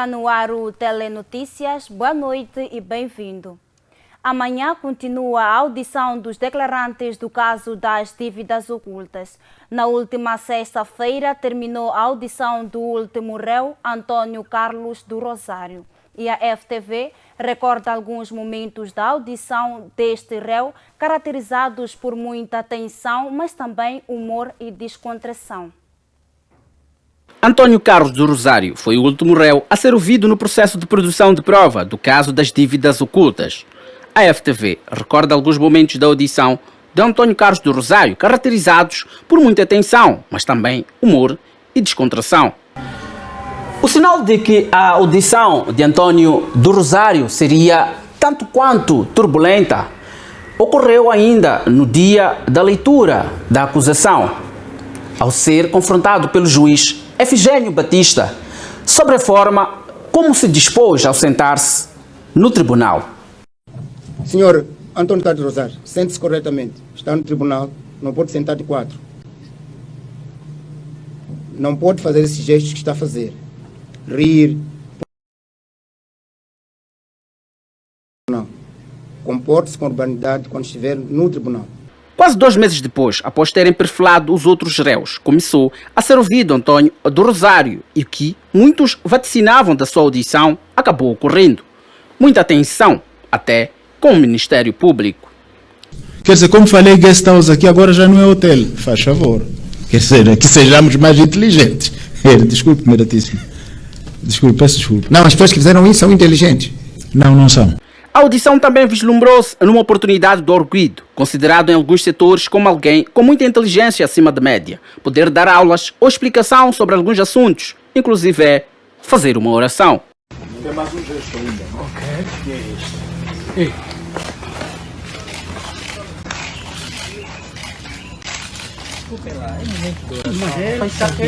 Está no ar o Telenotícias. Boa noite e bem-vindo. Amanhã continua a audição dos declarantes do caso das dívidas ocultas. Na última sexta-feira terminou a audição do último réu, Antônio Carlos do Rosário. E a FTV recorda alguns momentos da audição deste réu, caracterizados por muita tensão, mas também humor e descontração. Antônio Carlos do Rosário foi o último réu a ser ouvido no processo de produção de prova do caso das dívidas ocultas. A FTV recorda alguns momentos da audição de Antônio Carlos do Rosário, caracterizados por muita tensão, mas também humor e descontração. O sinal de que a audição de Antônio do Rosário seria tanto quanto turbulenta ocorreu ainda no dia da leitura da acusação, ao ser confrontado pelo juiz Efigênio Batista sobre a forma como se dispôs ao sentar-se no tribunal. Senhor Antônio Carlos Rosário, sente-se corretamente. Está no tribunal, não pode sentar de quatro. Não pode fazer esses gestos que está a fazer. Rir. Não. Comporte-se com urbanidade quando estiver no tribunal. Quase 2 meses depois, após terem perfilado os outros réus, começou a ser ouvido Antônio do Rosário e o que muitos vaticinavam da sua audição acabou ocorrendo. Muita tensão, até com o Ministério Público. Quer dizer, como falei, guest house aqui agora já não é hotel, faz favor. Quer dizer, que sejamos mais inteligentes. Desculpe, meritíssimo. Desculpe, peço desculpa. Não, as pessoas que fizeram isso são inteligentes. Não, não são. A audição também vislumbrou-se numa oportunidade do orgulho, considerado em alguns setores como alguém com muita inteligência acima da média, poder dar aulas ou explicação sobre alguns assuntos, inclusive fazer uma oração. Tem mais um gesto ainda. Ok. E é este. Ei.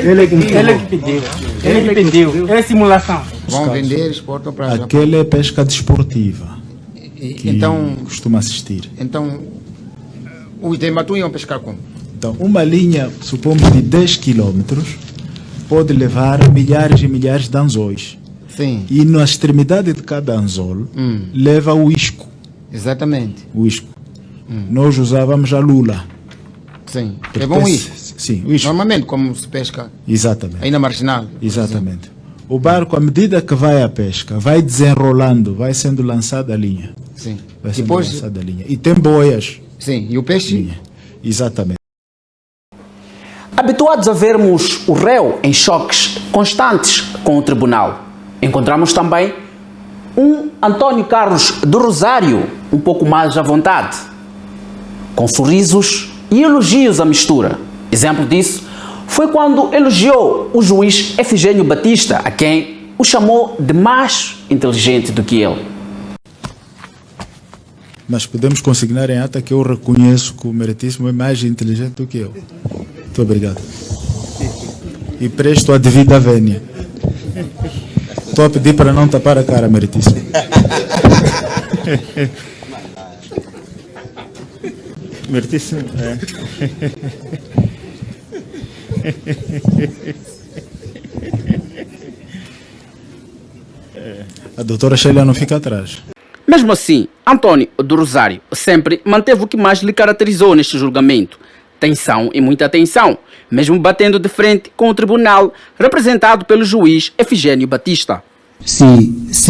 Ele que pediu. É simulação. Vão vender, exportam para... Aquela é pesca desportiva. Então, costuma assistir. Então, os de Matu iam pescar como? Então, uma linha, supomos, de 10 km pode levar milhares e milhares de anzóis. Sim. E na extremidade de cada anzol leva o isco. Exatamente. O isco. Nós usávamos a lula. Sim. É bom isso? Sim, o isco. Normalmente, como se pesca Exatamente. aí na marginal. Exatamente. O barco, à medida que vai à pesca, vai desenrolando, vai sendo lançada a linha. Sim. Vai sendo Depois... lançada a linha. E tem boias. Sim. E o peixe? Linha. Exatamente. Habituados a vermos o réu em choques constantes com o tribunal, encontramos também um Antônio Carlos do Rosário um pouco mais à vontade, com sorrisos e elogios à mistura. Exemplo disso foi quando elogiou o juiz Efigênio Batista, a quem o chamou de mais inteligente do que ele. Mas podemos consignar em ata que eu reconheço que o meritíssimo é mais inteligente do que eu. Muito obrigado. E presto a devida vénia. Estou a pedir para não tapar a cara, meritíssimo. Meritíssimo, A doutora Sheila não fica atrás. Mesmo assim, Antônio do Rosário sempre manteve o que mais lhe caracterizou neste julgamento: tensão e muita tensão, mesmo batendo de frente com o tribunal representado pelo juiz Efigênio Batista. Se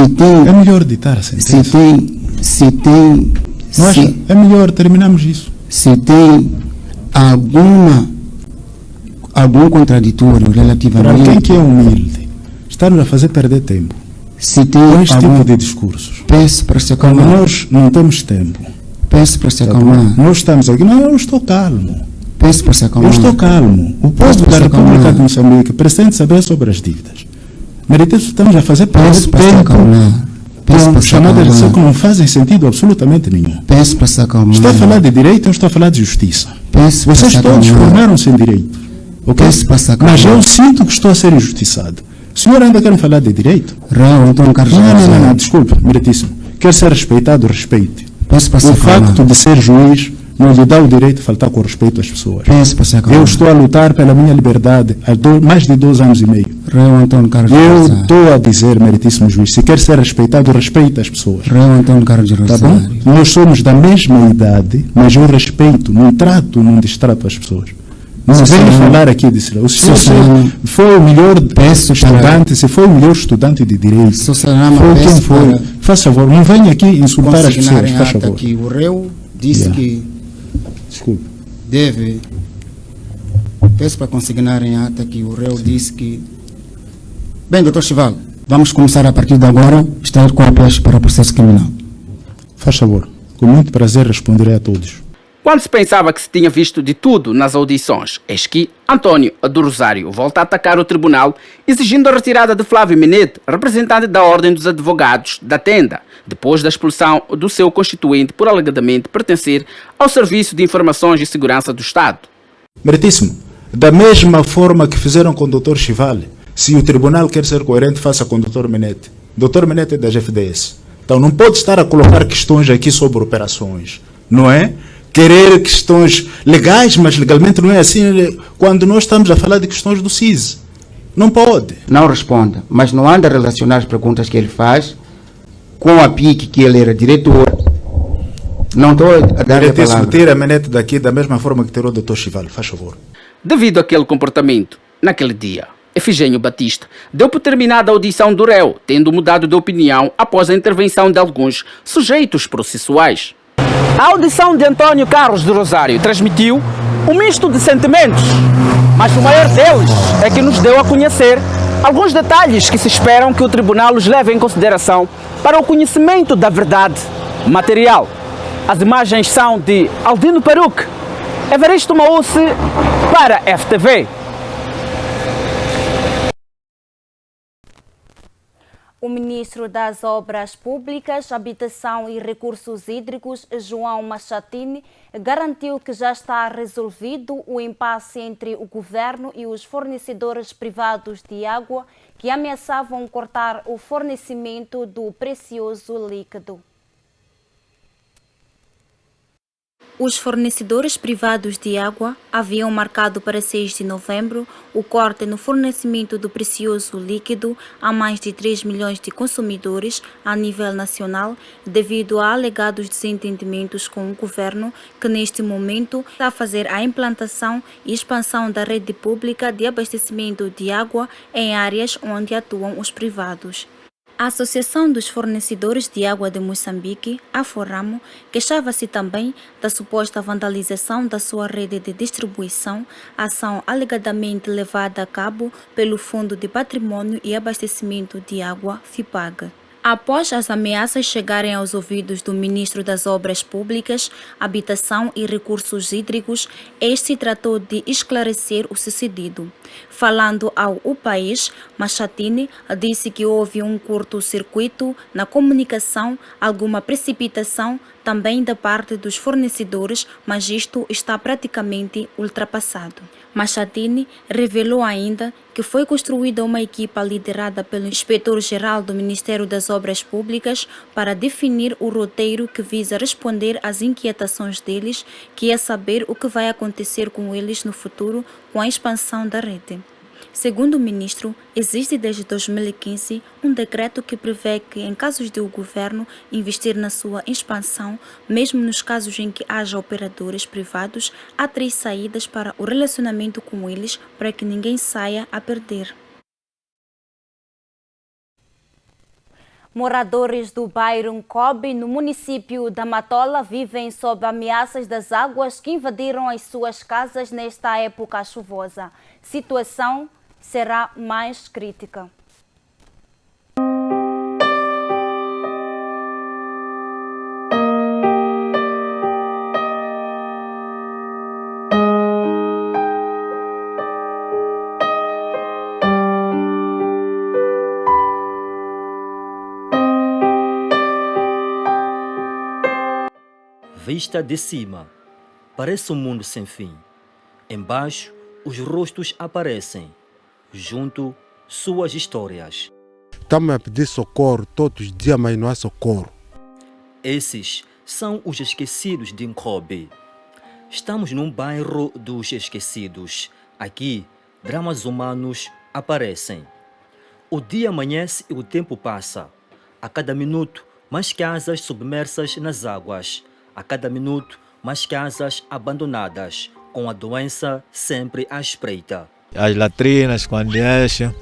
tem... É melhor ditar a sentença. Se tem... Não acha? É melhor terminarmos isso. Se tem algum contraditório Para relativamente... alguém que é humilde, está-nos a fazer perder tempo. Se tem Com este algum... tipo de discursos. Peço para se Quando acalmar. nós não temos tempo. Peço para se acalmar. Nós estamos aqui. Não, eu estou calmo. Peço para se Eu acalmar. estou calmo. O povo da República de Moçambique pretende saber sobre as dívidas. Meritíssimo, estamos a fazer perder Peço para se tempo acalmar. Peço com para se chamadas de ação que acalmar. não fazem sentido absolutamente nenhum. Peço para se acalmar. Estou a falar de direito, eu estou a falar de justiça. Peço para Vocês se todos acalmar. formaram-se em direito. Ok? Peço para se acalmar. Mas eu sinto que estou a ser injustiçado. O senhor ainda quer falar de direito? Raul Antônio Carlos Não, Rosário. desculpe, meritíssimo. Quer ser respeitado, respeite. Peço para se O acalmar. facto de ser juiz não lhe dá o direito de faltar com respeito às pessoas. Peço para se acalmar. Eu estou a lutar pela minha liberdade há mais de 2 anos e meio. Réu Antônio Carlos de Eu Rosário. estou a dizer, meritíssimo juiz, se quer ser respeitado, respeita as pessoas. Réu Antônio Carlos de Tá bom? Rosário. Nós somos da mesma idade, mas eu respeito, não trato, não distrato as pessoas. Não venho falar aqui disso. O senhor foi o melhor estudante, se foi o melhor estudante de direito, foi quem foi. Faz favor, não venha aqui insultar as pessoas, faz favor. Que o réu disse que Desculpe. deve. Peço para consignar em ata que o réu disse que. Bem, doutor Chival, vamos começar a partir de agora extrair cópias para o processo criminal. Faz favor. Com muito prazer responderei a todos. Quando se pensava que se tinha visto de tudo nas audições, eis que António do Rosário volta a atacar o tribunal, exigindo a retirada de Flávio Menete, representante da Ordem dos Advogados da Tenda, depois da expulsão do seu constituinte por alegadamente pertencer ao Serviço de Informações e Segurança do Estado. Meritíssimo, da mesma forma que fizeram com o Dr. Chivale, se o tribunal quer ser coerente, faça com o Dr. Menete. Dr. Menete é das FDS. Então não pode estar a colocar questões aqui sobre operações, não é? Querer questões legais, mas legalmente não é assim quando nós estamos a falar de questões do CIS. Não pode. Não responda, mas não anda a relacionar as perguntas que ele faz com a PIC, que ele era diretor. Não estou a dar a palavra. Tira a Menete daqui da mesma forma que tirou o Dr. Chivale, faz favor. Devido àquele comportamento, naquele dia, Efigênio Batista deu por terminada a audição do réu, tendo mudado de opinião após a intervenção de alguns sujeitos processuais. A audição de António Carlos de Rosário transmitiu um misto de sentimentos, mas o maior deles é que nos deu a conhecer alguns detalhes que se esperam que o tribunal os leve em consideração para o conhecimento da verdade material. As imagens são de Aldino Peruque, Evaristo Maúce para FTV. O ministro das Obras Públicas, Habitação e Recursos Hídricos, João Machatini, garantiu que já está resolvido o impasse entre o governo e os fornecedores privados de água que ameaçavam cortar o fornecimento do precioso líquido. Os fornecedores privados de água haviam marcado para 6 de novembro o corte no fornecimento do precioso líquido a mais de 3 milhões de consumidores a nível nacional, devido a alegados desentendimentos com o governo, que neste momento está a fazer a implantação e expansão da rede pública de abastecimento de água em áreas onde atuam os privados. A Associação dos Fornecedores de Água de Moçambique, a Foramo, queixava-se também da suposta vandalização da sua rede de distribuição, ação alegadamente levada a cabo pelo Fundo de Patrimônio e Abastecimento de Água, FIPAG. Após as ameaças chegarem aos ouvidos do ministro das Obras Públicas, Habitação e Recursos Hídricos, este tratou de esclarecer o sucedido. Falando ao O País, Machatini disse que houve um curto-circuito na comunicação, alguma precipitação também da parte dos fornecedores, mas isto está praticamente ultrapassado. Machatini revelou ainda que foi construída uma equipa liderada pelo inspetor-geral do Ministério das Obras Públicas para definir o roteiro que visa responder às inquietações deles, que é saber o que vai acontecer com eles no futuro com a expansão da rede. Segundo o ministro, existe desde 2015 um decreto que prevê que, em casos de o governo investir na sua expansão, mesmo nos casos em que haja operadores privados, há 3 saídas para o relacionamento com eles para que ninguém saia a perder. Moradores do bairro Nkobe, no município da Matola, vivem sob ameaças das águas que invadiram as suas casas nesta época chuvosa. Situação será mais crítica. Vista de cima, parece um mundo sem fim. Embaixo, os rostos aparecem. Junto, suas histórias. Estamos a pedir socorro todos os dias, mas não há socorro. Esses são os esquecidos de Nkobe. Estamos num bairro dos esquecidos. Aqui, dramas humanos aparecem. O dia amanhece e o tempo passa. A cada minuto, mais casas submersas nas águas. A cada minuto, mais casas abandonadas, com a doença sempre à espreita. As latrinas, quando enchem,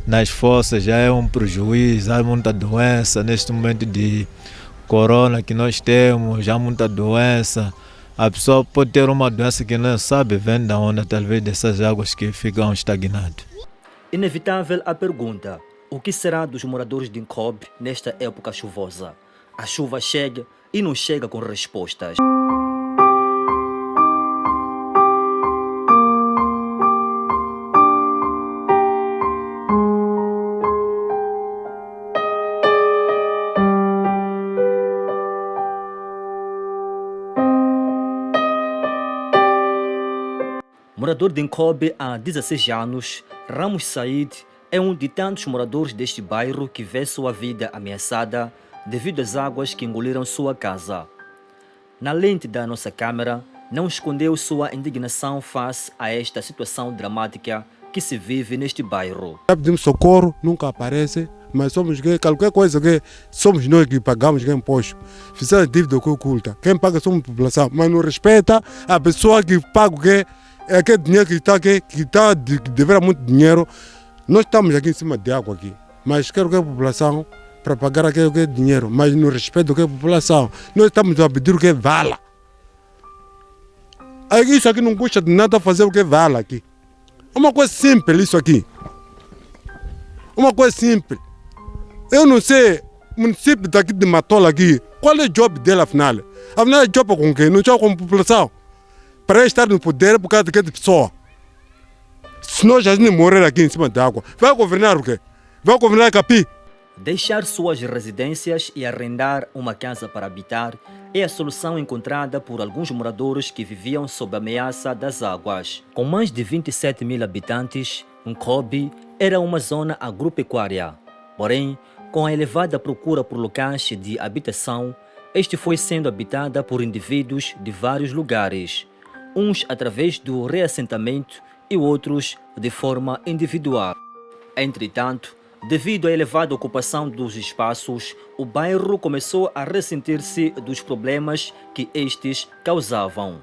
nas fossas já é um prejuízo, há muita doença. Neste momento de corona que nós temos, já há muita doença. A pessoa pode ter uma doença que não sabe, vem da onde, talvez dessas águas que ficam estagnadas. Inevitável a pergunta: o que será dos moradores de Nkobe nesta época chuvosa? A chuva chega e não chega com respostas. Morador de Nkobe há 16 anos, Ramos Said é um de tantos moradores deste bairro que vê sua vida ameaçada devido às águas que engoliram sua casa. Na lente da nossa câmera, não escondeu sua indignação face a esta situação dramática que se vive neste bairro. Pedimos socorro, nunca aparece, mas somos que qualquer coisa que somos nós que pagamos que imposto. Fizemos dívida que oculta. Quem paga somos a população, mas não respeita a pessoa que paga o que é aquele dinheiro que deverá muito dinheiro. Nós estamos aqui em cima de água aqui, mas quero que a população para pagar aquele dinheiro, mas não respeita o que a população. Nós estamos a pedir o que vala. Isso aqui não custa de nada fazer o que vala aqui. Uma coisa simples isso aqui. Uma coisa simples. Eu não sei, o município daqui de Matola aqui, qual é o job dele afinal? Afinal é job com quem? Não joga com a população. Para estar no poder por causa daquela pessoa. Se nós já não morrer aqui em cima da água, vai governar o quê? Vai governar Capi? Deixar suas residências e arrendar uma casa para habitar é a solução encontrada por alguns moradores que viviam sob a ameaça das águas. Com mais de 27 mil habitantes, Nkobe era uma zona agropecuária. Porém, com a elevada procura por locais de habitação, este foi sendo habitada por indivíduos de vários lugares, uns através do reassentamento e outros de forma individual. Entretanto, devido à elevada ocupação dos espaços, o bairro começou a ressentir-se dos problemas que estes causavam.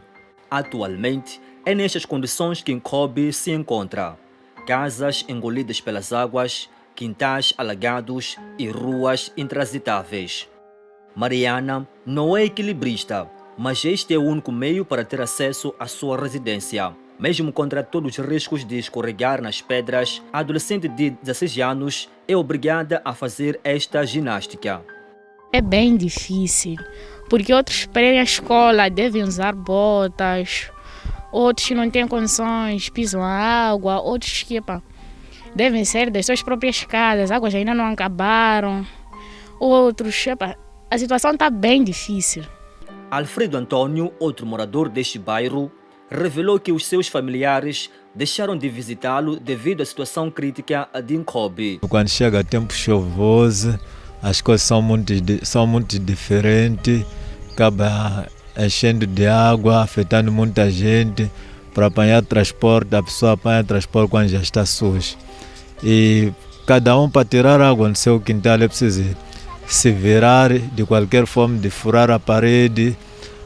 Atualmente, é nestas condições que Nkobe se encontra: casas engolidas pelas águas, quintais alagados e ruas intransitáveis. Mariana não é equilibrista, mas este é o único meio para ter acesso à sua residência. Mesmo contra todos os riscos de escorregar nas pedras, a adolescente de 16 anos é obrigada a fazer esta ginástica. É bem difícil, porque outros para ir à escola devem usar botas, outros não têm condições, pisam a água, outros que devem sair das suas próprias casas, as águas ainda não acabaram, outros, a situação está bem difícil. Alfredo Antônio, outro morador deste bairro, revelou que os seus familiares deixaram de visitá-lo devido à situação crítica de Nkobe. Quando chega tempo chuvoso, as coisas são muito diferentes, acaba enchendo de água, afetando muita gente. Para apanhar transporte, a pessoa apanha transporte quando já está sujo. E cada um para tirar água no seu quintal é preciso se virar de qualquer forma, de furar a parede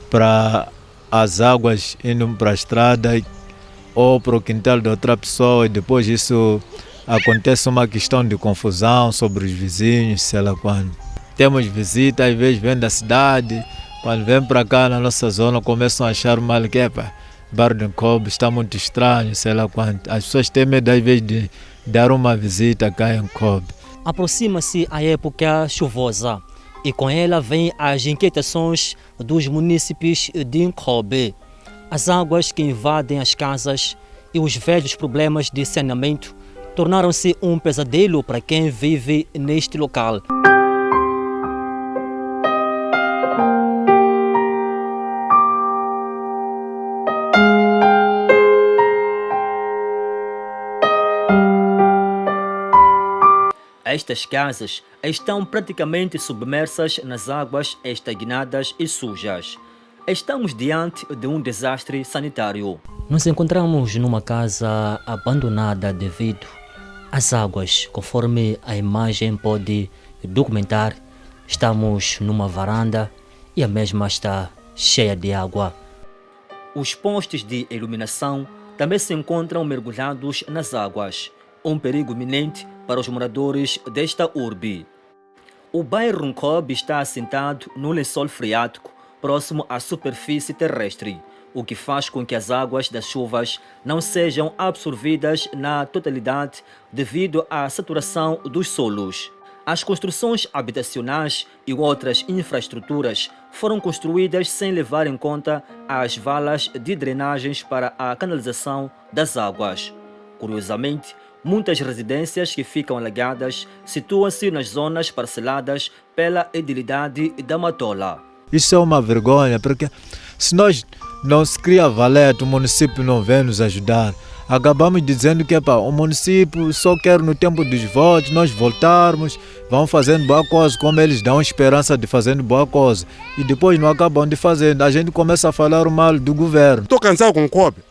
para as águas indo para a estrada ou para o quintal de outra pessoa, e depois isso acontece uma questão de confusão sobre os vizinhos, sei lá quando. Temos visita, às vezes vêm da cidade, quando vêm para cá na nossa zona começam a achar mal que bairro de Nkobe está muito estranho, sei lá quando. As pessoas têm medo às vezes de dar uma visita cá em Nkobe. Aproxima-se a época chuvosa e com ela vêm as inquietações dos munícipes de Nkobe. As águas que invadem as casas e os velhos problemas de saneamento tornaram-se um pesadelo para quem vive neste local. Estas casas estão praticamente submersas nas águas estagnadas e sujas. Estamos diante de um desastre sanitário. Nos encontramos numa casa abandonada devido As águas, conforme a imagem pode documentar, estamos numa varanda e a mesma está cheia de água. Os postes de iluminação também se encontram mergulhados nas águas, um perigo iminente para os moradores desta urbe. O bairro Nkobe está assentado no lençol freático próximo à superfície terrestre, o que faz com que as águas das chuvas não sejam absorvidas na totalidade devido à saturação dos solos. As construções habitacionais e outras infraestruturas foram construídas sem levar em conta as valas de drenagens para a canalização das águas. Curiosamente, muitas residências que ficam alagadas situam-se nas zonas parceladas pela edilidade da Matola. Isso é uma vergonha, porque se nós não se cria valete, o município não vem nos ajudar. Acabamos dizendo que o município só quer no tempo dos votos, nós voltarmos, vão fazendo boa coisa, como eles dão esperança de fazendo boa coisa. E depois não acabam de fazer, a gente começa a falar mal do governo. Estou cansado com o Nkobe.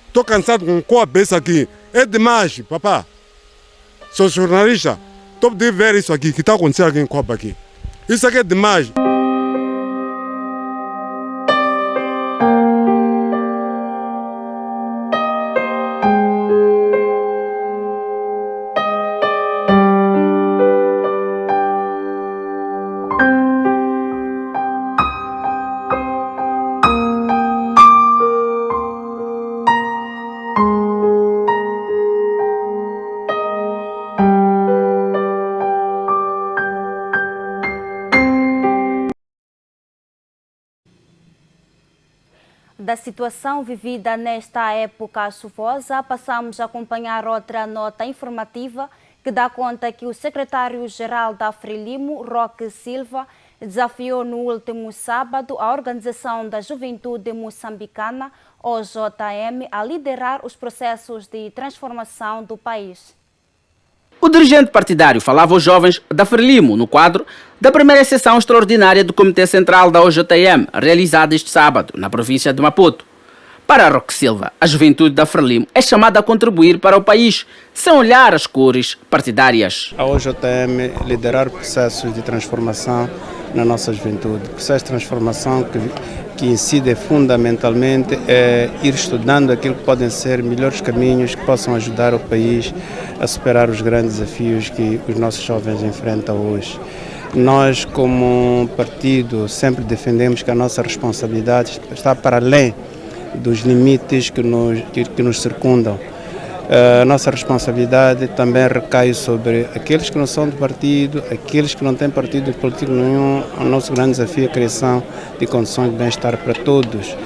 Estou cansado com o Nkobe, isso aqui. É demais, papá. Sou jornalista, estou de ver isso aqui, que está acontecendo aqui em Nkobe aqui. Isso aqui é demais. Da situação vivida nesta época chuvosa, passamos a acompanhar outra nota informativa que dá conta que o secretário-geral da Frelimo, Roque Silva, desafiou no último sábado a Organização da Juventude Moçambicana, OJM, a liderar os processos de transformação do país. O dirigente partidário falava aos jovens da Frelimo no quadro da primeira sessão extraordinária do Comitê Central da OJM, realizada este sábado, na província de Maputo. Para Roque Silva, a juventude da Frelimo é chamada a contribuir para o país, sem olhar as cores partidárias. A OJM liderar processos de transformação na nossa juventude, processos de transformação que incide fundamentalmente ir estudando aquilo que podem ser melhores caminhos que possam ajudar o país a superar os grandes desafios que os nossos jovens enfrentam hoje. Nós, como partido, sempre defendemos que a nossa responsabilidade está para além dos limites que nos circundam. A nossa responsabilidade também recai sobre aqueles que não são do partido, aqueles que não têm partido político nenhum. O nosso grande desafio é a criação de condições de bem-estar para todos.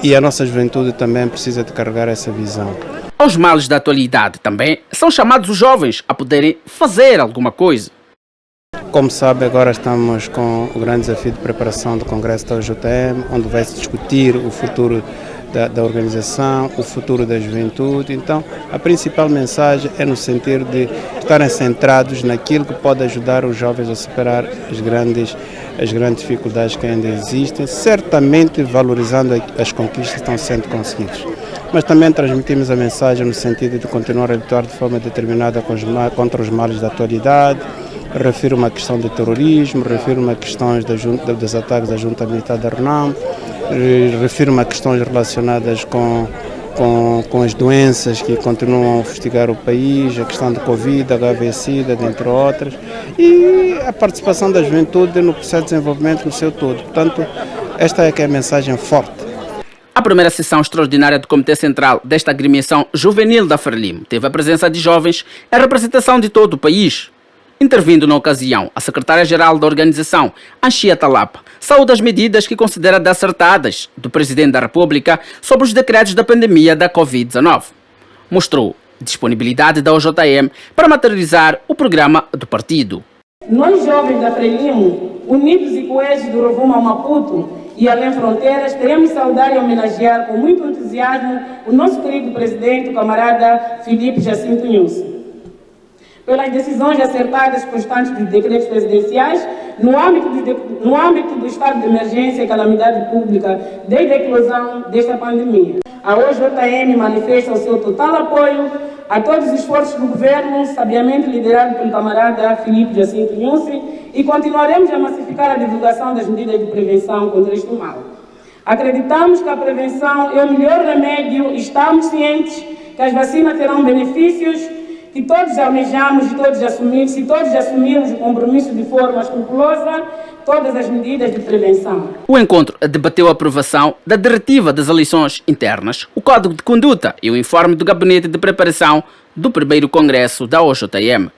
E a nossa juventude também precisa de carregar essa visão. Aos males da atualidade também são chamados os jovens a poderem fazer alguma coisa. Como sabe, agora estamos com o grande desafio de preparação do Congresso da OJM, onde vai se discutir o futuro da organização, o futuro da juventude. Então, a principal mensagem é no sentido de estarem centrados naquilo que pode ajudar os jovens a superar as grandes dificuldades que ainda existem, certamente valorizando as conquistas que estão sendo conseguidas. Mas também transmitimos a mensagem no sentido de continuar a lutar de forma determinada contra os males da atualidade. Refiro-me à questão do terrorismo, refiro-me a questões dos ataques à junta militar da RENAM, refiro-me a questões relacionadas com as doenças que continuam a fustigar o país, a questão do Covid, HIV-Sida, dentre outras, e a participação da juventude no processo de desenvolvimento no seu todo. Portanto, esta é que é a mensagem forte. A primeira sessão extraordinária do Comitê Central desta agremiação juvenil da Frelimo teve a presença de jovens em representação de todo o país. Intervindo na ocasião, a secretária-geral da organização, Anchia Talapa, saúda as medidas que considera de acertadas do Presidente da República sobre os decretos da pandemia da Covid-19. Mostrou disponibilidade da OJM para materializar o programa do partido. Nós, jovens da Frelimo, unidos e coesos do Rovuma ao Maputo e além fronteiras, queremos saudar e homenagear com muito entusiasmo o nosso querido presidente, o camarada Filipe Jacinto Nyusi, pelas decisões acertadas constantes de decretos presidenciais no âmbito do estado de emergência e calamidade pública desde a eclosão desta pandemia. A OJM manifesta o seu total apoio a todos os esforços do governo, sabiamente liderado pelo camarada Filipe Jacinto Nhusi, e continuaremos a massificar a divulgação das medidas de prevenção contra este mal. Acreditamos que a prevenção é o melhor remédio e estamos cientes que as vacinas terão benefícios que todos almejamos e todos assumimos, se todos assumirmos o compromisso de forma escrupulosa, todas as medidas de prevenção. O encontro debateu a aprovação da Diretiva das Eleições Internas, o Código de Conduta e o informe do Gabinete de Preparação do primeiro Congresso da OJM.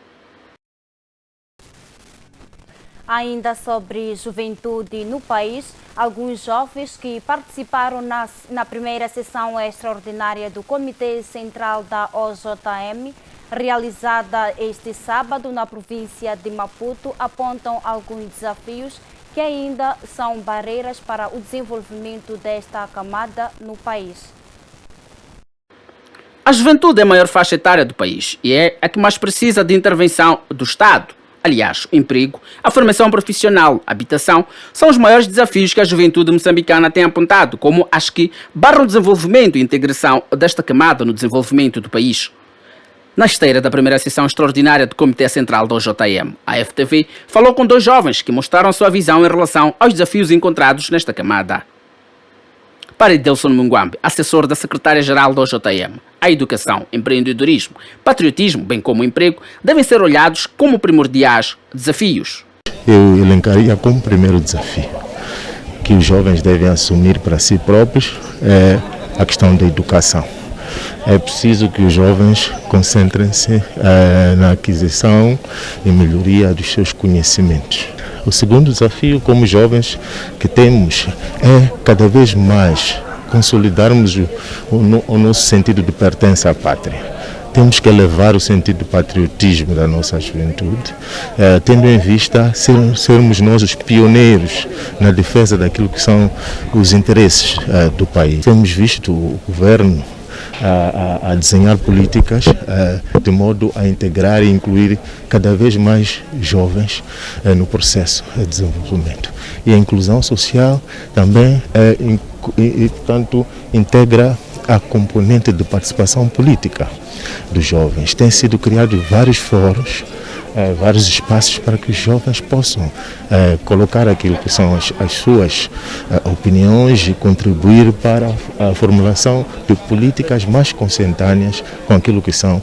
Ainda sobre juventude no país, alguns jovens que participaram na primeira sessão extraordinária do Comitê Central da OJM, realizada este sábado na província de Maputo, apontam alguns desafios que ainda são barreiras para o desenvolvimento desta camada no país. A juventude é a maior faixa etária do país e é a que mais precisa de intervenção do Estado. Aliás, o emprego, a formação profissional, a habitação são os maiores desafios que a juventude moçambicana tem apontado como as que barram o desenvolvimento e integração desta camada no desenvolvimento do país. Na esteira da primeira sessão extraordinária do Comitê Central da OJM, a FTV falou com 2 jovens que mostraram sua visão em relação aos desafios encontrados nesta camada. Para Edelson Munguambe, assessor da secretária-geral da OJM, a educação, empreendedorismo, patriotismo, bem como o emprego, devem ser olhados como primordiais desafios. Eu elencaria como primeiro desafio que os jovens devem assumir para si próprios é a questão da educação. É preciso que os jovens concentrem-se na aquisição e melhoria dos seus conhecimentos. O segundo desafio, como jovens que temos, é cada vez mais consolidarmos o nosso sentido de pertença à pátria. Temos que elevar o sentido de patriotismo da nossa juventude, tendo em vista sermos nós os pioneiros na defesa daquilo que são os interesses do país. Temos visto o governo a desenhar políticas de modo a integrar e incluir cada vez mais jovens no processo de desenvolvimento. E a inclusão social também portanto, integra a componente de participação política dos jovens. Tem sido criado vários fóruns, vários espaços para que os jovens possam colocar aquilo que são as suas opiniões e contribuir para a formulação de políticas mais consentâneas com aquilo que são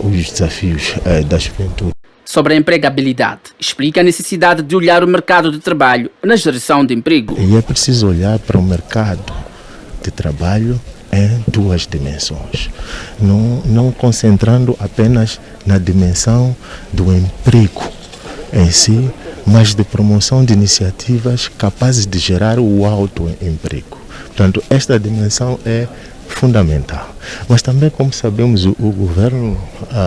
os desafios da juventude. Sobre a empregabilidade, explica a necessidade de olhar o mercado de trabalho na geração de emprego. E é preciso olhar para o mercado de trabalho em 2 dimensões, não concentrando apenas na dimensão do emprego em si, mas de promoção de iniciativas capazes de gerar o autoemprego. Portanto, esta dimensão é fundamental. Mas também, como sabemos, o governo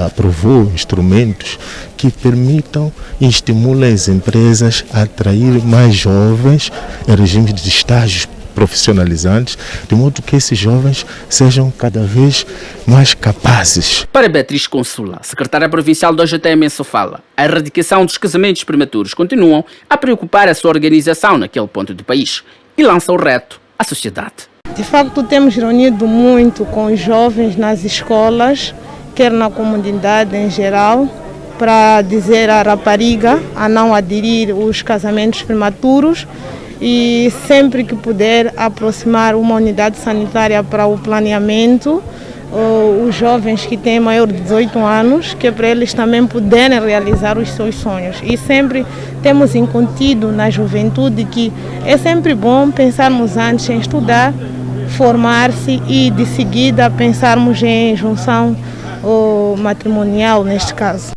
aprovou instrumentos que permitam e estimulem as empresas a atrair mais jovens em regimes de estágios profissionalizantes, de modo que esses jovens sejam cada vez mais capazes. Para Beatriz Consula, secretária provincial da OJM em Sofala, a erradicação dos casamentos prematuros continuam a preocupar a sua organização naquele ponto do país e lança o reto à sociedade. De facto, temos reunido muito com os jovens nas escolas, quer na comunidade em geral, para dizer à rapariga a não aderir aos casamentos prematuros e sempre que puder aproximar uma unidade sanitária para o planeamento, os jovens que têm maior de 18 anos, que é para eles também poderem realizar os seus sonhos. E sempre temos incutido na juventude que é sempre bom pensarmos antes em estudar, formar-se e de seguida pensarmos em junção matrimonial neste caso.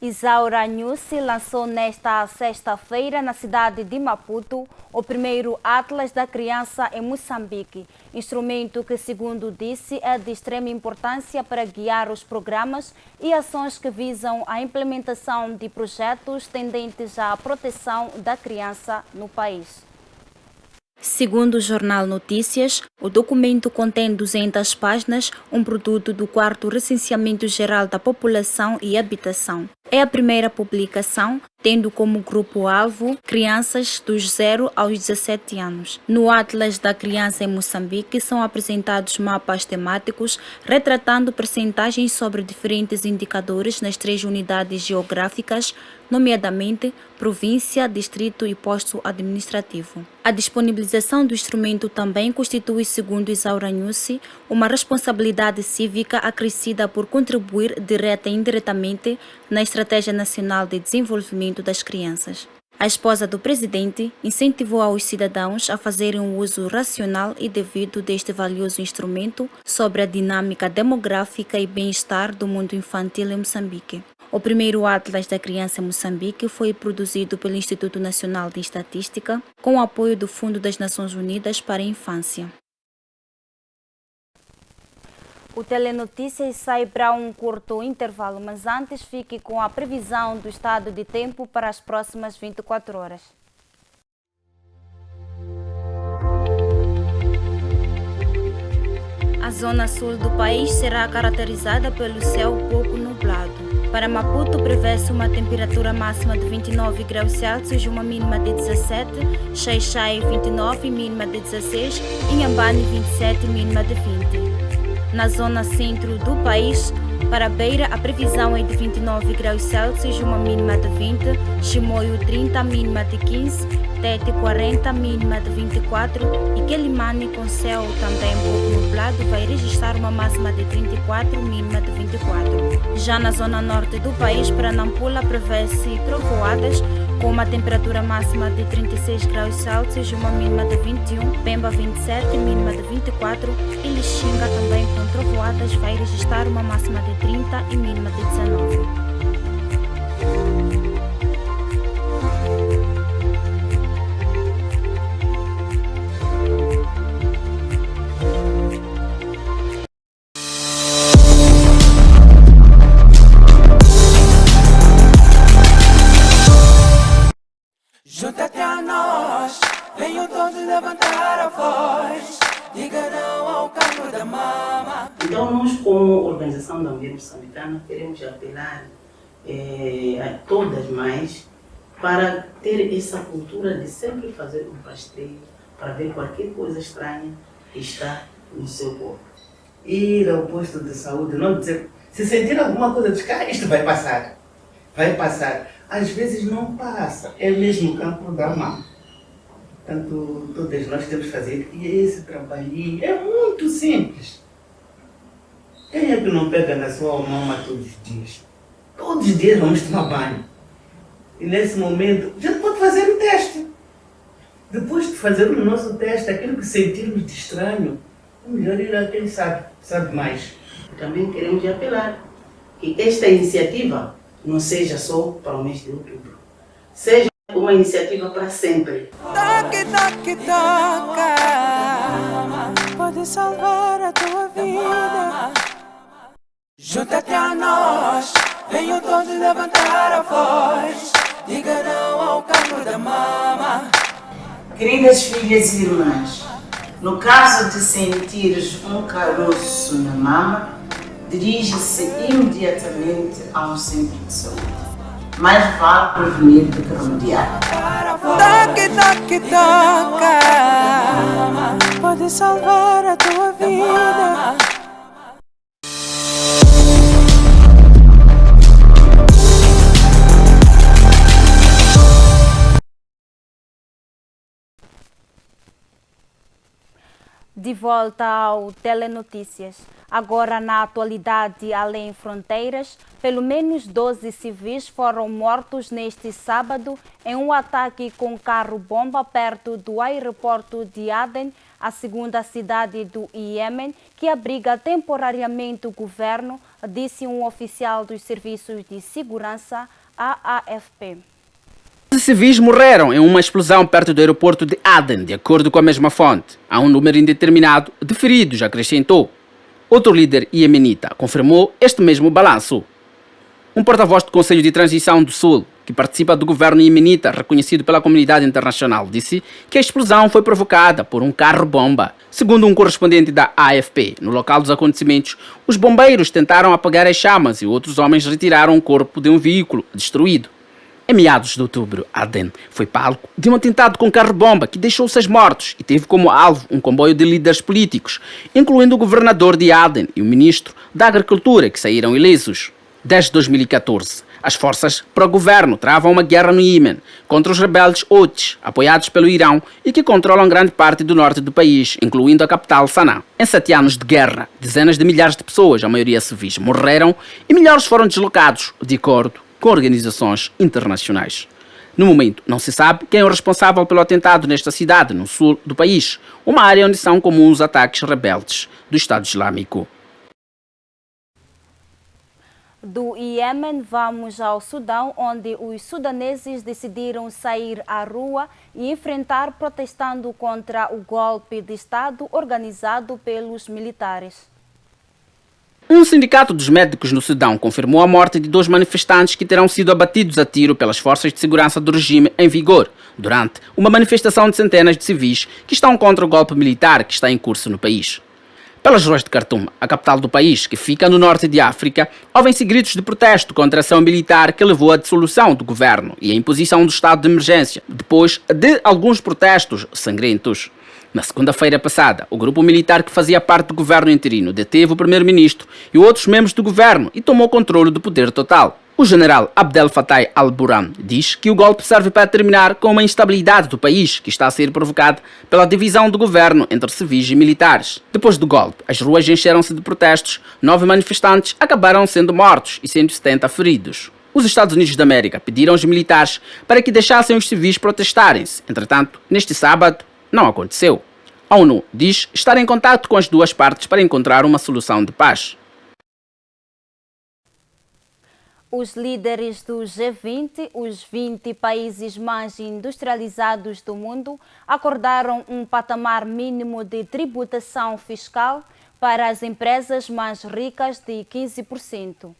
Isaura Nhusi lançou nesta sexta-feira, na cidade de Maputo, o primeiro Atlas da Criança em Moçambique, instrumento que, segundo disse, é de extrema importância para guiar os programas e ações que visam a implementação de projetos tendentes à proteção da criança no país. Segundo o jornal Notícias, o documento contém 200 páginas, um produto do 4º Recenseamento Geral da População e Habitação. É a primeira publicação tendo como grupo-alvo crianças dos 0 aos 17 anos. No Atlas da Criança em Moçambique são apresentados mapas temáticos retratando percentagens sobre diferentes indicadores nas 3 unidades geográficas, nomeadamente província, distrito e posto administrativo. A disponibilização do instrumento também constitui, segundo Isaura Nussi, uma responsabilidade cívica acrescida por contribuir direta e indiretamente na Estratégia Nacional de Desenvolvimento das Crianças. A esposa do presidente incentivou aos cidadãos a fazerem um uso racional e devido deste valioso instrumento sobre a dinâmica demográfica e bem-estar do mundo infantil em Moçambique. O primeiro Atlas da Criança em Moçambique foi produzido pelo Instituto Nacional de Estatística, com o apoio do Fundo das Nações Unidas para a Infância. O Telenotícias sai para um curto intervalo, mas antes fique com a previsão do estado de tempo para as próximas 24 horas. A zona sul do país será caracterizada pelo céu pouco nublado. Para Maputo, prevê-se uma temperatura máxima de 29 graus Celsius e uma mínima de 17, Xai-Xai 29 e mínima de 16, Inhambane 27 e mínima de 20. Na zona centro do país, para Beira, a previsão é de 29 graus Celsius e uma mínima de 20, Chimoio 30, mínima de 15, Tete 40, mínima de 24 e Quelimane, com céu também pouco nublado, vai registrar uma máxima de 34, mínima de 24. Já na zona norte do país, para Nampula, prevê-se trovoadas com uma temperatura máxima de 36 graus Celsius e uma mínima de 21, Pemba 27, mínima de 24 e Lixinga também com trovoadas vai registrar uma máxima de 30 e mínima de 19. Junta-te a nós, venham todos levantar a voz, diga não ao cancro da mama. Então nós, como organização da mulher moçambicana, queremos apelar a todas as mães para ter essa cultura de sempre fazer um rastreio para ver qualquer coisa estranha que está no seu corpo. Ir ao posto de saúde, não dizer, se sentir alguma coisa, diz, isto vai passar, vai passar. Às vezes não passa, é mesmo o cancro da mama. Portanto, todas nós temos que fazer esse trabalhinho, é muito simples. Quem é que não pega na sua mama todos os dias? Todos os dias vamos tomar banho. E nesse momento, a gente pode fazer o teste. Depois de fazer o nosso teste, aquilo que sentirmos de estranho, é melhor ir a quem sabe mais. Também queremos apelar que esta iniciativa não seja só para o mês de outubro. Seja uma iniciativa para sempre. Toque, toque, toca, pode salvar a tua vida. Junta-te a nós, venham todos levantar a voz, diga não ao cancro da mama. Queridas filhas e irmãs, no caso de sentires um caroço na mama, dirige-se imediatamente a um centro de saúde. Mais vale prevenir do que remediar. Toque, toque, toca, pode salvar a tua vida. De volta ao Telenotícias. Agora, na atualidade, além fronteiras, pelo menos 12 civis foram mortos neste sábado em um ataque com carro-bomba perto do aeroporto de Aden, a segunda cidade do Iêmen, que abriga temporariamente o governo, disse um oficial dos serviços de segurança à AFP. Os civis morreram em uma explosão perto do aeroporto de Aden, de acordo com a mesma fonte. Há um número indeterminado de feridos, acrescentou. Outro líder iemenita confirmou este mesmo balanço. Um porta-voz do Conselho de Transição do Sul, que participa do governo iemenita, reconhecido pela comunidade internacional, disse que a explosão foi provocada por um carro-bomba. Segundo um correspondente da AFP, no local dos acontecimentos, os bombeiros tentaram apagar as chamas e outros homens retiraram o corpo de um veículo destruído. Em Em meados de outubro, Aden foi palco de um atentado com carro-bomba que deixou 6 mortos e teve como alvo um comboio de líderes políticos, incluindo o governador de Aden e o ministro da Agricultura, que saíram ilesos. Desde 2014, as forças pró-governo travam uma guerra no Iêmen contra os rebeldes Houthis, apoiados pelo Irão e que controlam grande parte do norte do país, incluindo a capital Sanaa. Em 7 anos de guerra, dezenas de milhares de pessoas, a maioria civis, morreram e milhares foram deslocados, de acordo com organizações internacionais. No momento, não se sabe quem é o responsável pelo atentado nesta cidade, no sul do país, uma área onde são comuns ataques rebeldes do Estado Islâmico. Do Iêmen, vamos ao Sudão, onde os sudaneses decidiram sair à rua e enfrentar protestando contra o golpe de Estado organizado pelos militares. Um sindicato dos médicos no Sudão confirmou a morte de 2 manifestantes que terão sido abatidos a tiro pelas forças de segurança do regime em vigor, durante uma manifestação de centenas de civis que estão contra o golpe militar que está em curso no país. Pelas ruas de Khartoum, a capital do país, que fica no norte de África, ouvem-se gritos de protesto contra a ação militar que levou à dissolução do governo e à imposição do estado de emergência, depois de alguns protestos sangrentos. Na segunda-feira passada, o grupo militar que fazia parte do governo interino deteve o primeiro-ministro e outros membros do governo e tomou controle do poder total. O general Abdel Fattah al-Burhan diz que o golpe serve para terminar com uma instabilidade do país que está a ser provocada pela divisão do governo entre civis e militares. Depois do golpe, as ruas encheram-se de protestos, 9 manifestantes acabaram sendo mortos e 170 feridos. Os Estados Unidos da América pediram aos militares para que deixassem os civis protestarem-se. Entretanto, neste sábado, não aconteceu. A ONU diz estar em contato com as duas partes para encontrar uma solução de paz. Os líderes do G20, os 20 países mais industrializados do mundo, acordaram um patamar mínimo de tributação fiscal para as empresas mais ricas de 15%.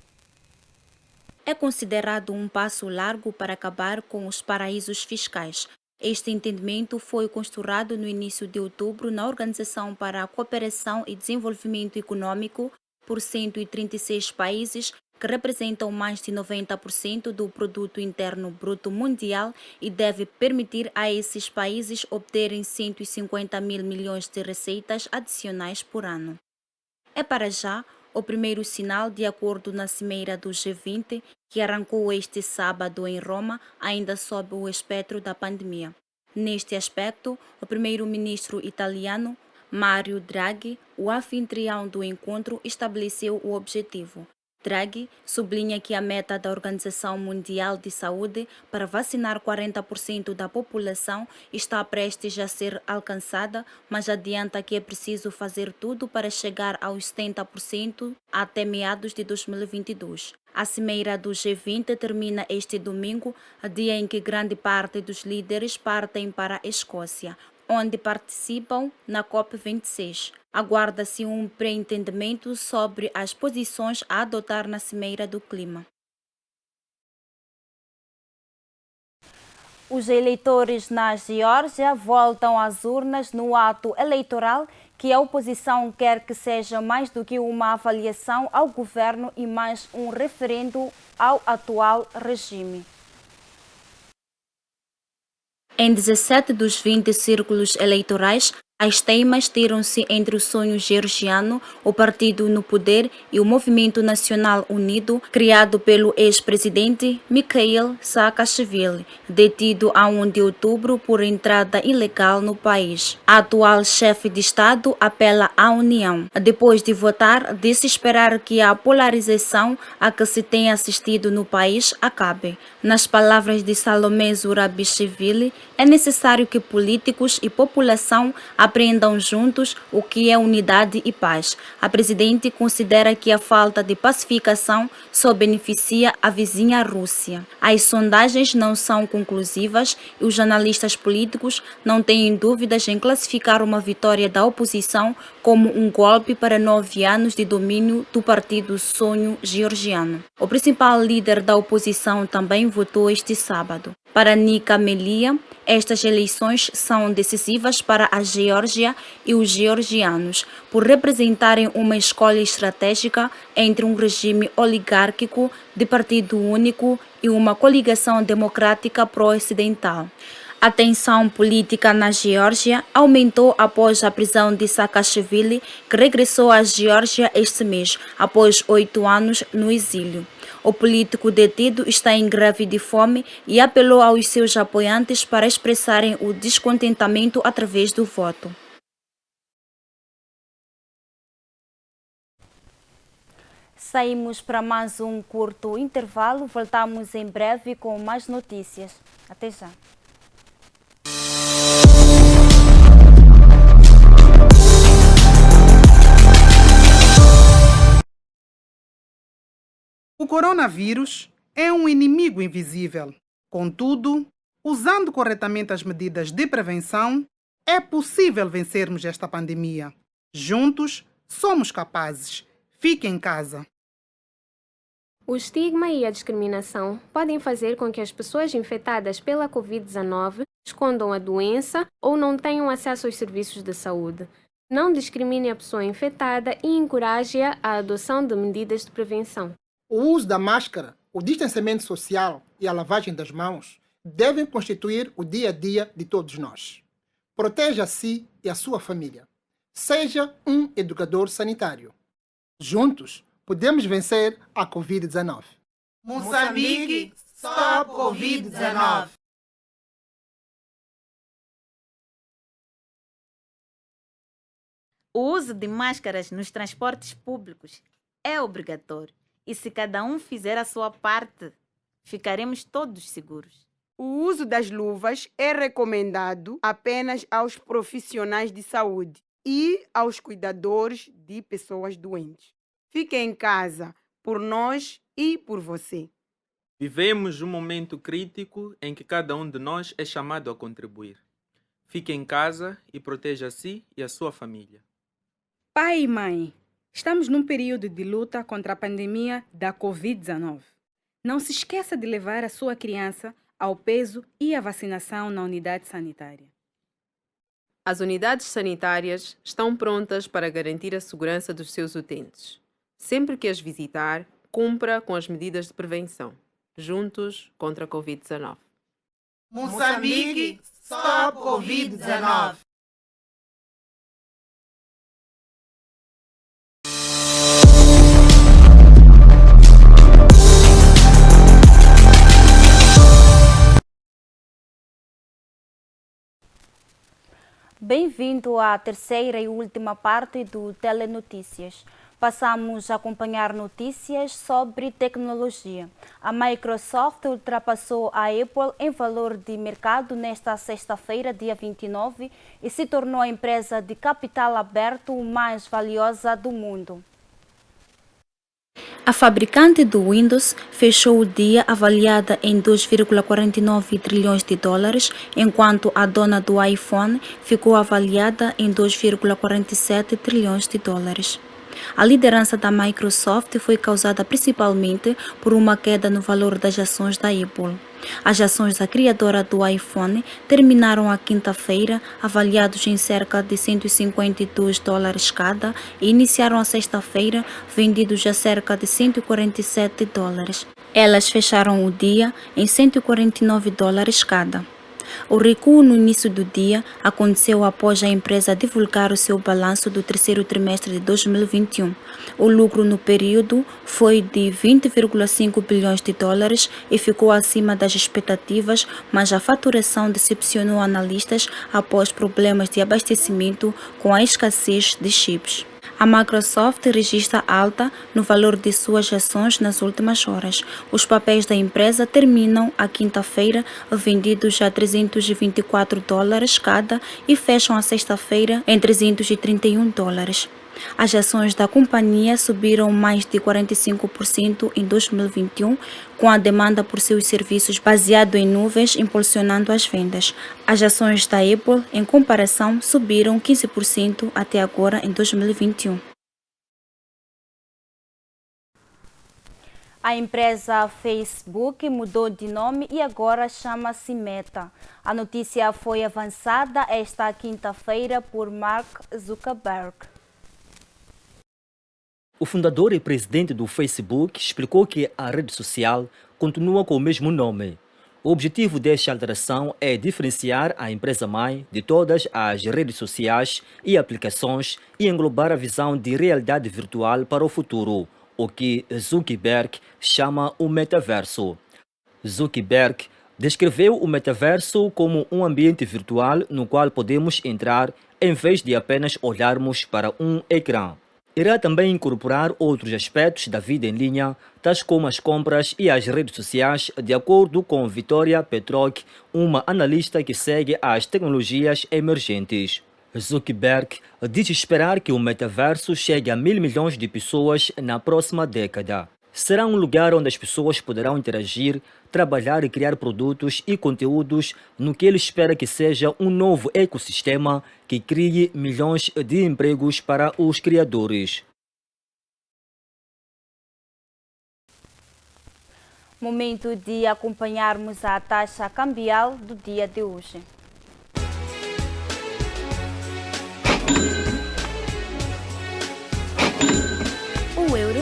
É considerado um passo largo para acabar com os paraísos fiscais. Este entendimento foi construído no início de outubro na Organização para a Cooperação e Desenvolvimento Econômico por 136 países, que representam mais de 90% do produto interno bruto mundial e deve permitir a esses países obterem 150 mil milhões de receitas adicionais por ano. É para já o primeiro sinal de acordo na cimeira do G20, que arrancou este sábado em Roma, ainda sob o espectro da pandemia. Neste aspecto, o primeiro-ministro italiano, Mario Draghi, o anfitrião do encontro, estabeleceu o objetivo. Draghi sublinha que a meta da Organização Mundial de Saúde para vacinar 40% da população está prestes a ser alcançada, mas adianta que é preciso fazer tudo para chegar aos 70% até meados de 2022. A cimeira do G20 termina este domingo, dia em que grande parte dos líderes partem para a Escócia, onde participam na COP26. Aguarda-se um pré-entendimento sobre as posições a adotar na Cimeira do Clima. Os eleitores na Geórgia voltam às urnas no ato eleitoral que a oposição quer que seja mais do que uma avaliação ao governo e mais um referendo ao atual regime. Em 17 dos 20 círculos eleitorais, as teimas tiram-se entre o Sonho Georgiano, o partido no poder e o Movimento Nacional Unido, criado pelo ex-presidente Mikhail Saakashvili, detido a 1 de outubro por entrada ilegal no país. A atual chefe de Estado apela à união. Depois de votar, disse esperar que a polarização a que se tem assistido no país acabe. Nas palavras de Salomé Zurabishvili, é necessário que políticos e população aprendam juntos o que é unidade e paz. A presidente considera que a falta de pacificação só beneficia a vizinha Rússia. As sondagens não são conclusivas e os analistas políticos não têm dúvidas em classificar uma vitória da oposição como um golpe para 9 anos de domínio do partido Sonho Georgiano. O principal líder da oposição também votou este sábado. Para Nika Melia, estas eleições são decisivas para a Geórgia Geórgia e os georgianos, por representarem uma escolha estratégica entre um regime oligárquico de partido único e uma coligação democrática pró-ocidental. A tensão política na Geórgia aumentou após a prisão de Saakashvili, que regressou à Geórgia este mês, após 8 anos no exílio. O político detido está em greve de fome e apelou aos seus apoiantes para expressarem o descontentamento através do voto. Saímos para mais um curto intervalo. Voltamos em breve com mais notícias. Até já. O coronavírus é um inimigo invisível. Contudo, usando corretamente as medidas de prevenção, é possível vencermos esta pandemia. Juntos, somos capazes. Fique em casa. O estigma e a discriminação podem fazer com que as pessoas infectadas pela Covid-19 escondam a doença ou não tenham acesso aos serviços de saúde. Não discrimine a pessoa infectada e encoraje-a à adoção de medidas de prevenção. O uso da máscara, o distanciamento social e a lavagem das mãos devem constituir o dia a dia de todos nós. Proteja a si e a sua família. Seja um educador sanitário. Juntos, podemos vencer a Covid-19. Moçambique, stop Covid-19! O uso de máscaras nos transportes públicos é obrigatório. E se cada um fizer a sua parte, ficaremos todos seguros. O uso das luvas é recomendado apenas aos profissionais de saúde e aos cuidadores de pessoas doentes. Fique em casa, por nós e por você. Vivemos um momento crítico em que cada um de nós é chamado a contribuir. Fique em casa e proteja a si e a sua família. Pai e mãe, estamos num período de luta contra a pandemia da Covid-19. Não se esqueça de levar a sua criança ao peso e à vacinação na unidade sanitária. As unidades sanitárias estão prontas para garantir a segurança dos seus utentes. Sempre que as visitar, cumpra com as medidas de prevenção. Juntos contra a Covid-19. Moçambique, stop Covid-19! Bem-vindo à terceira e última parte do Telenotícias. Passamos a acompanhar notícias sobre tecnologia. A Microsoft ultrapassou a Apple em valor de mercado nesta sexta-feira, dia 29, e se tornou a empresa de capital aberto mais valiosa do mundo. A fabricante do Windows fechou o dia avaliada em 2,49 trilhões de dólares, enquanto a dona do iPhone ficou avaliada em 2,47 trilhões de dólares. A liderança da Microsoft foi causada principalmente por uma queda no valor das ações da Apple. As ações da criadora do iPhone terminaram a quinta-feira avaliados em cerca de 152 dólares cada e iniciaram a sexta-feira vendidos a cerca de 147 dólares. Elas fecharam o dia em 149 dólares cada. O recuo no início do dia aconteceu após a empresa divulgar o seu balanço do terceiro trimestre de 2021. O lucro no período foi de 20,5 bilhões de dólares e ficou acima das expectativas, mas a faturação decepcionou analistas após problemas de abastecimento com a escassez de chips. A Microsoft registra alta no valor de suas ações nas últimas horas. Os papéis da empresa terminam a quinta-feira vendidos a 324 dólares cada e fecham a sexta-feira em 331 dólares. As ações da companhia subiram mais de 45% em 2021, com a demanda por seus serviços baseado em nuvens impulsionando as vendas. As ações da Apple, em comparação, subiram 15% até agora em 2021. A empresa Facebook mudou de nome e agora chama-se Meta. A notícia foi avançada esta quinta-feira por Mark Zuckerberg. O fundador e presidente do Facebook explicou que a rede social continua com o mesmo nome. O objetivo desta alteração é diferenciar a empresa-mãe de todas as redes sociais e aplicações e englobar a visão de realidade virtual para o futuro, o que Zuckerberg chama o metaverso. Zuckerberg descreveu o metaverso como um ambiente virtual no qual podemos entrar em vez de apenas olharmos para um ecrã. Irá também incorporar outros aspectos da vida em linha, tais como as compras e as redes sociais, de acordo com Vitória Petroc, uma analista que segue as tecnologias emergentes. Zuckerberg diz esperar que o metaverso chegue a 1.000 milhões de pessoas na próxima década. Será um lugar onde as pessoas poderão interagir, trabalhar e criar produtos e conteúdos no que ele espera que seja um novo ecossistema que crie milhões de empregos para os criadores. Momento de acompanharmos a taxa cambial do dia de hoje. O euro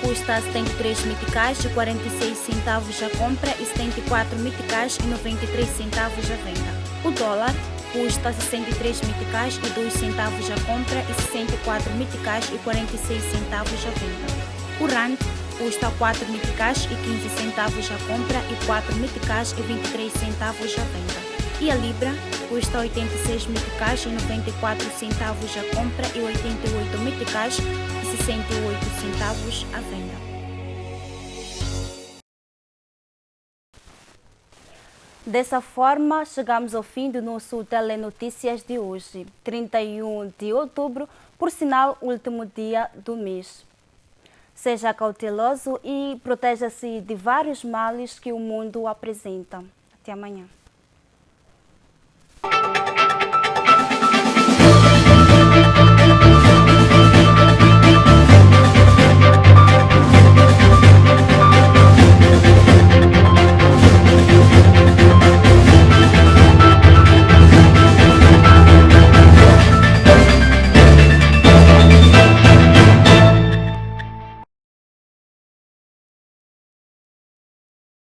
custa 73 meticais e 46 centavos a compra e 74 meticais e 93 centavos a venda. O dólar custa 63 meticais e 2 centavos a compra e 64 meticais e 46 centavos a venda. O rand custa 4 meticais e 15 centavos a compra e 4 meticais e 23 centavos a venda. E a libra custa 86 meticais e 94 centavos a compra e 88 meticais e 68 centavos à venda. Dessa forma, chegamos ao fim do nosso Telenotícias de hoje, 31 de outubro, por sinal, último dia do mês. Seja cauteloso e proteja-se de vários males que o mundo apresenta. Até amanhã.